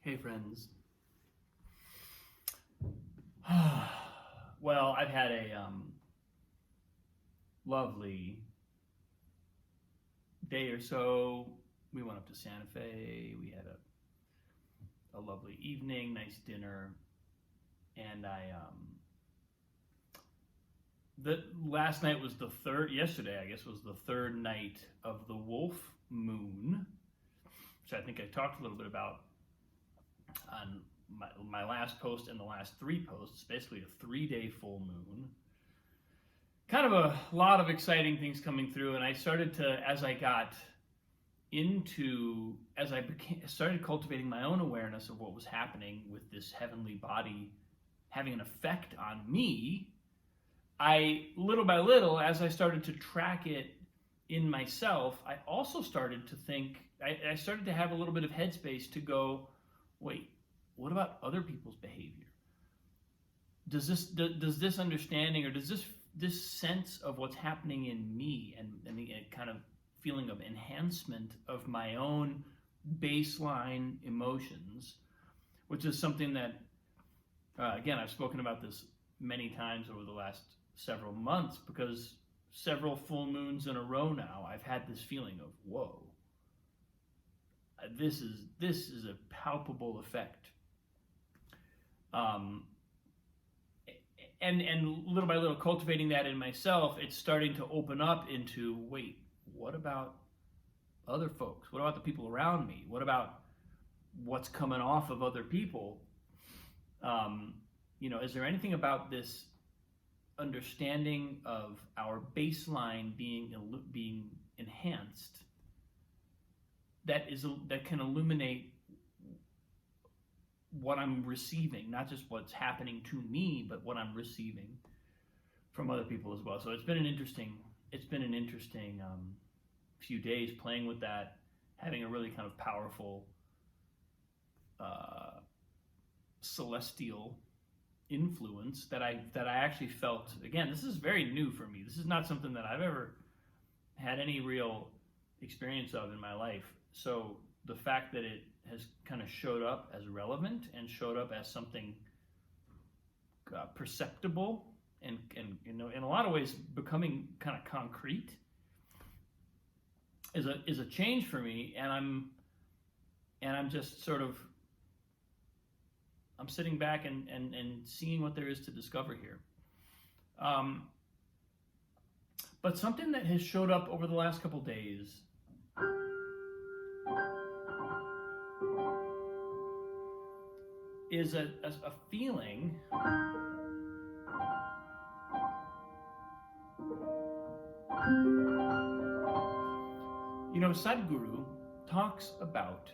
Hey friends. Well, I've had a lovely day or so. We went up to Santa Fe. We had a lovely evening, nice dinner, and the last night was the third. Yesterday, I guess, was the third night of the wolf moon, which I think I talked a little bit about on my last post and the last three posts. Basically a 3-day full moon. Kind of a lot of exciting things coming through, and I started to, as I started cultivating my own awareness of what was happening with this heavenly body having an effect on me, I, little by little, as I started to track it in myself, I also started to think, I started to have a little bit of headspace to go, wait, what about other people's behavior? Does this understanding, or does this sense of what's happening in me and the kind of feeling of enhancement of my own baseline emotions, which is something that, again, I've spoken about this many times over the last several months, because several full moons in a row now, I've had this feeling of, whoa, this is a palpable effect. And little by little, cultivating that in myself, it's starting to open up into, wait, what about other folks? What about the people around me? What about what's coming off of other people? Is there anything about this understanding of our baseline being enhanced that can illuminate what I'm receiving, not just what's happening to me, but what I'm receiving from other people as well. So it's been an interesting few days playing with that, having a really kind of powerful celestial influence that I actually felt. Again, this is very new for me. This is not something that I've ever had any real experience of in my life. So the fact that it has kind of showed up as relevant and showed up as something perceptible and in a lot of ways becoming kind of concrete is a change for me, and I'm just sort of, I'm sitting back and seeing what there is to discover here. But something that has showed up over the last couple days is a feeling Sadhguru talks about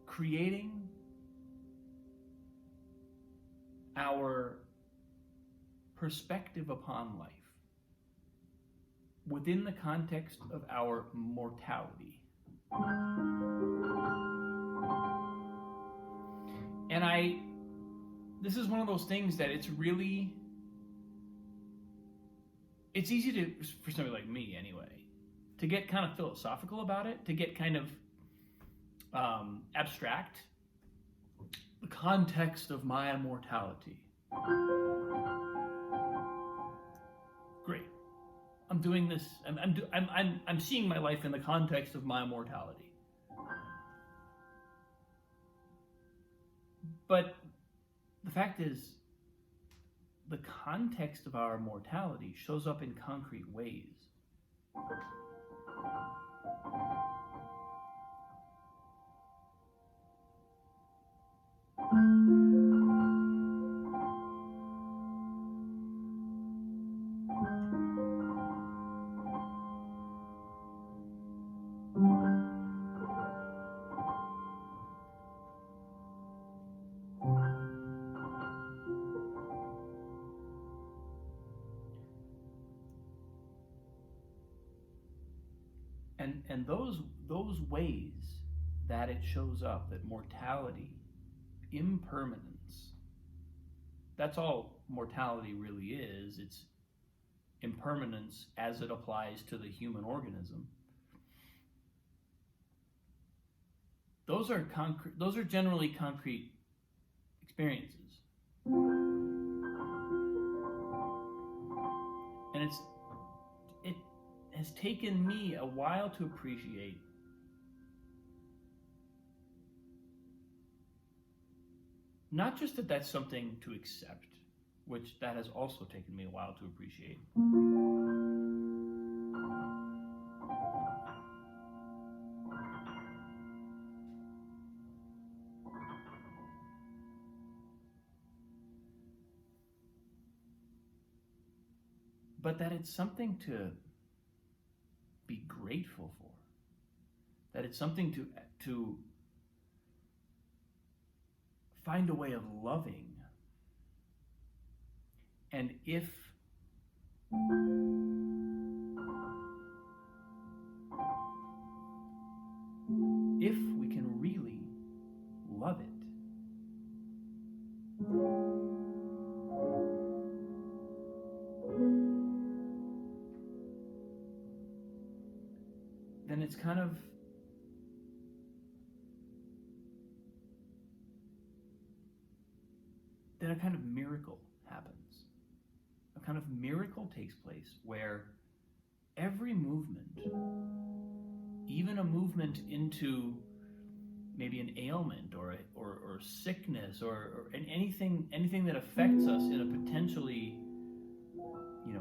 creating our perspective upon life within the context of our mortality. And this is one of those things that it's easy for somebody like me anyway, to get kind of philosophical about it, to get kind of abstract. The context of my immortality. Great. I'm doing this. I'm seeing my life in the context of my mortality. But the fact is, the context of our mortality shows up in concrete ways. And those ways that it shows up, that mortality, impermanence, that's all mortality really is. It's impermanence as it applies to the human organism. those are generally concrete experiences. And it has taken me a while to appreciate not just that that's something to accept, which that has also taken me a while to appreciate. But that it's something to be grateful for. That it's something to find a way of loving. And if we can really love it, then it's kind of then a kind of miracle happens. A kind of miracle takes place where every movement, even a movement into maybe an ailment or sickness or anything that affects us in a potentially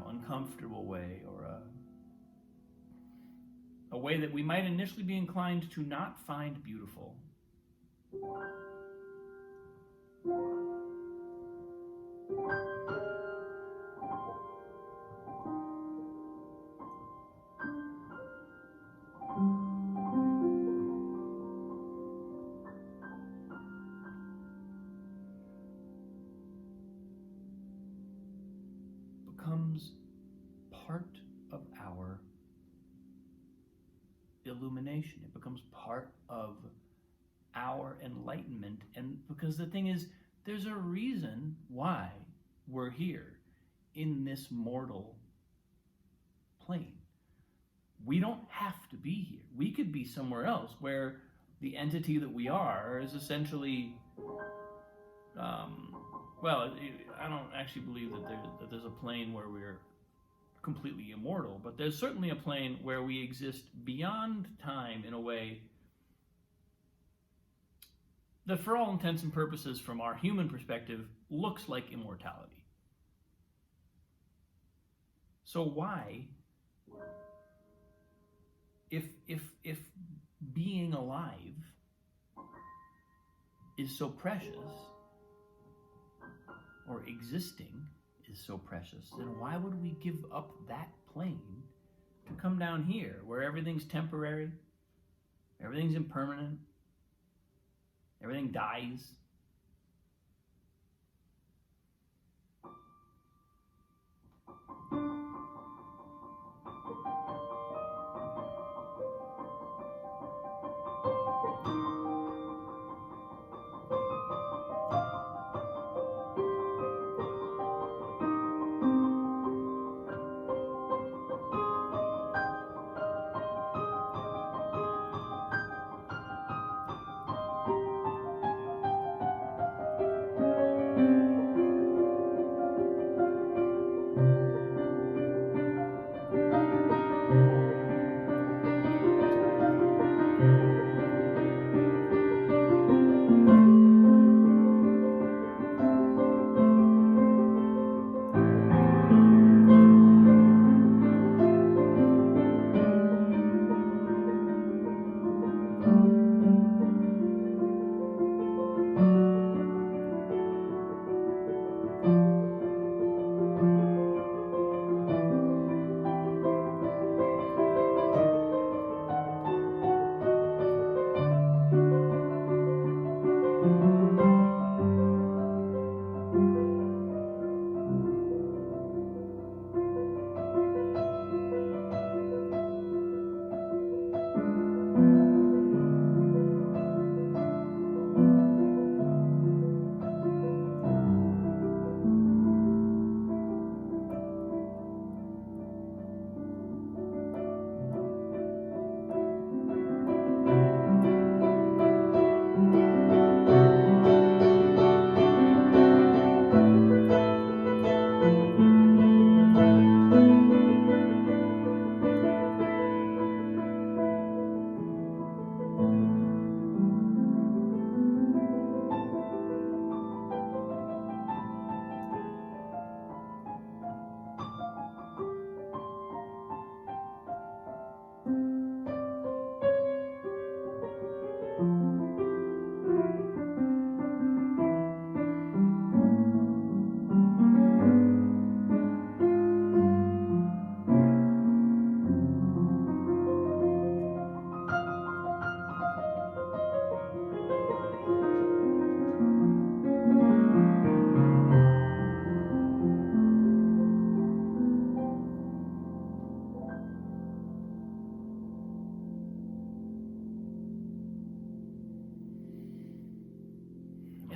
uncomfortable way, or a way that we might initially be inclined to not find beautiful, becomes part of our illumination. It becomes part of our enlightenment. And because the thing is, there's a reason why we're here in this mortal plane. We don't have to be here. We could be somewhere else where the entity that we are is essentially I don't actually believe that there's a plane where we're completely immortal, but there's certainly a plane where we exist beyond time in a way that, for all intents and purposes, from our human perspective, looks like immortality. So why, if being alive is so precious, or existing is so precious, then why would we give up that plane to come down here where everything's temporary, everything's impermanent, everything dies?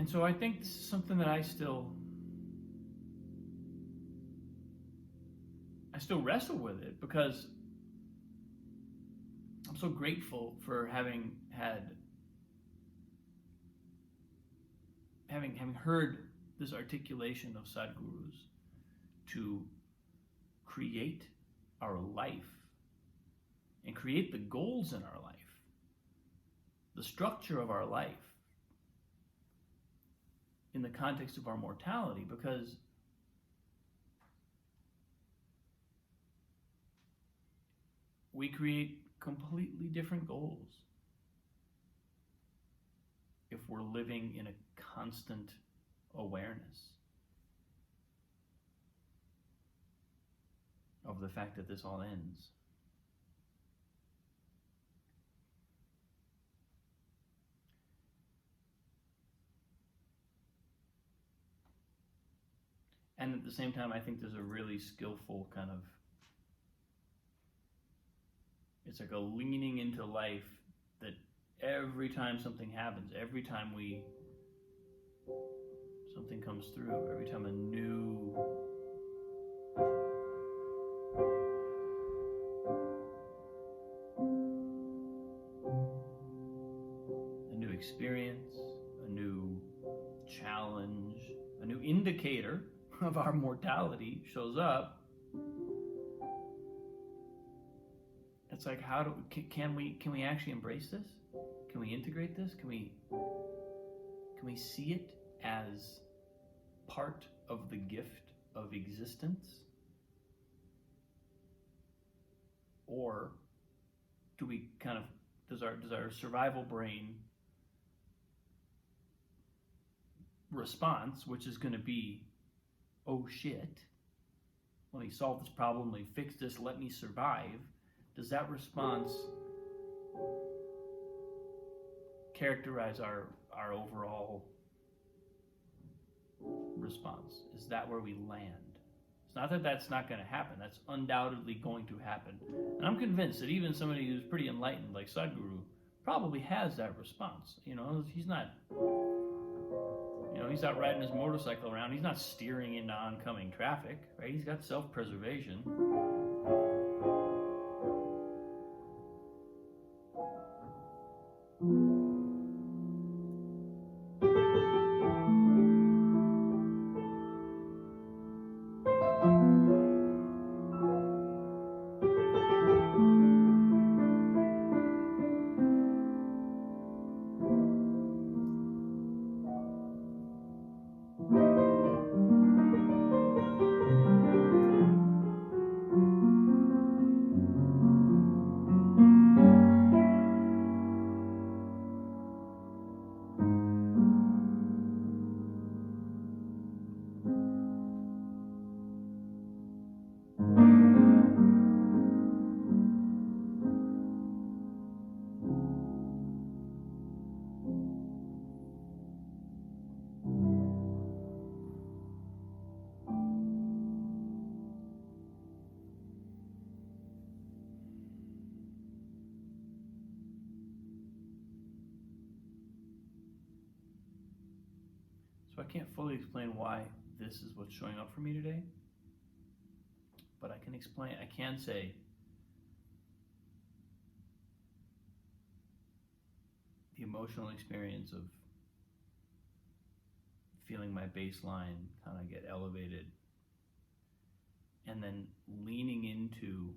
And so I think this is something that I still wrestle with it, because I'm so grateful for having heard this articulation of Sadhguru's to create our life and create the goals in our life, the structure of our life in the context of our mortality, because we create completely different goals if we're living in a constant awareness of the fact that this all ends. And at the same time, I think there's a really skillful kind of, it's like a leaning into life that every time something happens, every time something comes through, every time a new experience, a new challenge, a new indicator of our mortality shows up, it's like, can we actually embrace this? Can we integrate this? Can we see it as part of the gift of existence? Or do we kind of, does our survival brain response, which is going to be, oh shit, let me solve this problem, let me fix this, let me survive, does that response characterize our overall response? Is that where we land? It's not that that's not going to happen. That's undoubtedly going to happen. And I'm convinced that even somebody who's pretty enlightened like Sadhguru probably has that response. He's not he's not riding his motorcycle around. He's not steering into oncoming traffic, right? He's got self-preservation. So I can't fully explain why this is what's showing up for me today, but I can say the emotional experience of feeling my baseline kind of get elevated and then leaning into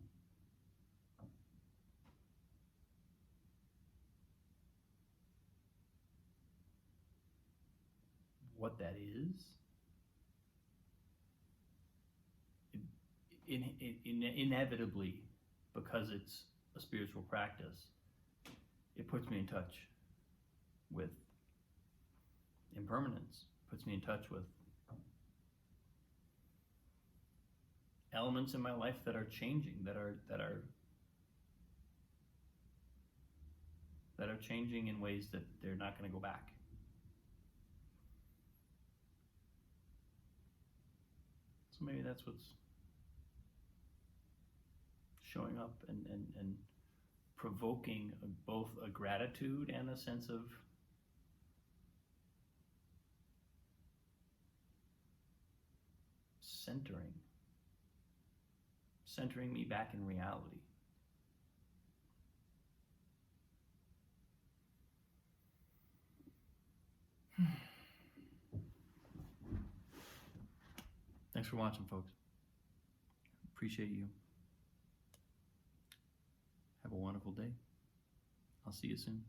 what that is, inevitably, because it's a spiritual practice, it puts me in touch with impermanence, puts me in touch with elements in my life that are changing, that are changing in ways that they're not going to go back. So maybe that's what's showing up and provoking both a gratitude and a sense of centering me back in reality. Thanks for watching, folks. Appreciate you. Have a wonderful day. I'll see you soon.